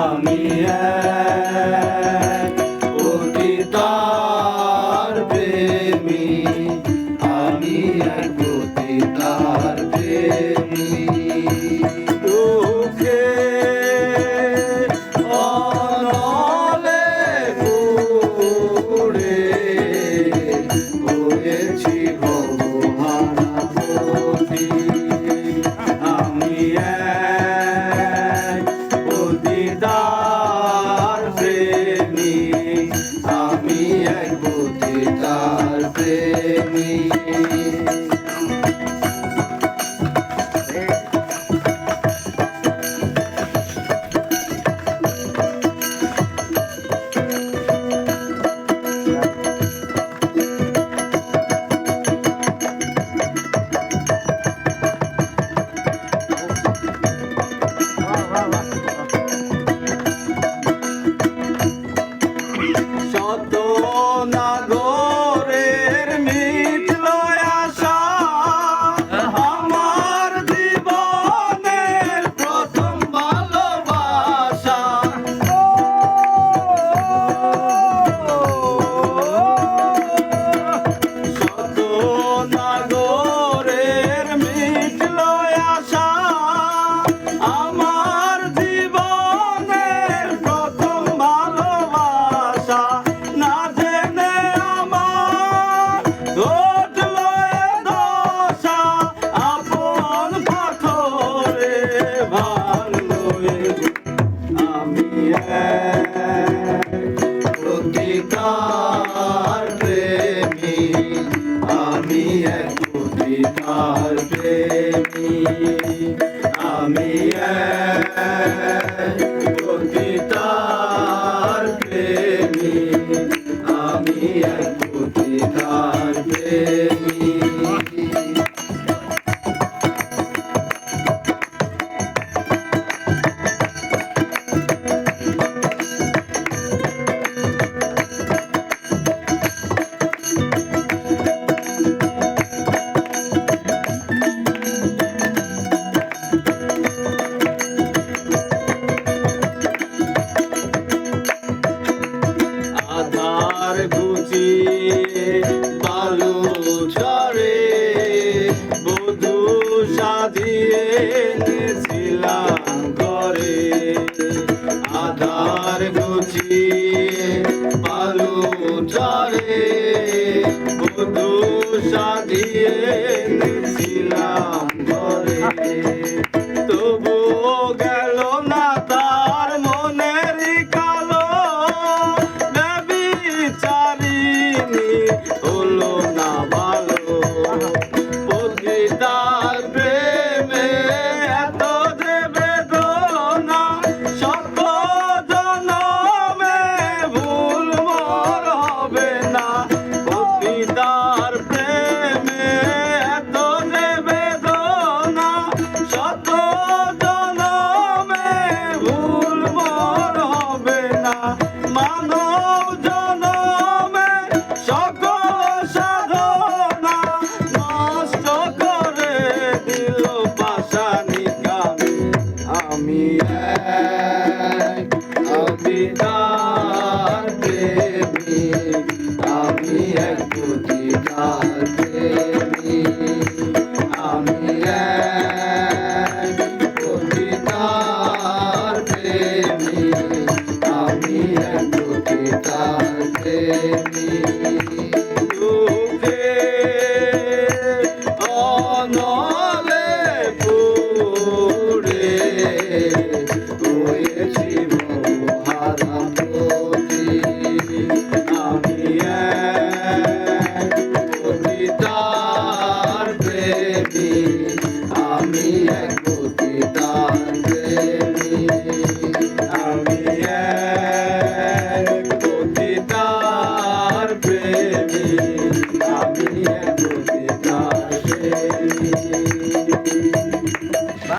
আমি এক পতিতার প্রেমী, আমি এক পতিতার প্রেমী। দুঃখে অনলে পুড়ে হয়েছি ভবহারা পতি। আমি এক পতিতার প্রেমী, আমি এক পতিতার প্রেমী। শত নাগরের মিটল আশা, আমার জীবনের প্রথম ভালোবাসা। শত নাগরের মিটল আশা, আমার জীবনের প্রথম ভালোবাসা। না জেনে আমার ঘটল এ দশা, আপন পাথরে ভাঙলো এ বুক। আমি এক পতিতার প্রেমী, আমি এক পতিতার প্রেমী। আমি এক পতিতার প্রেমী, আমি এক পতিতার প্রেমী। আধার ঘুচিয়ে বালু ঝরে বধূ সাজিয়ে এনেছিলাম ঘরে। আধার ঘুচিয়ে বালু ঝরে বধূ সাজিয়ে এনেছিলাম ঘরে। তবুও গেল না তার মনের কালো, বেবিচারিণী হলো না ভালো। পতিতার প্রেমে এত যে বেদনা, শত জনমে ভুল মোর হবে না। পতিতার প্রেমে এত যে বেদনা, শত জনমে ভুল মোর হবে না। মানব জনমে সকল সাধনা নষ্ট করে দিল পাষাণী কামি। আমি এক পতিতা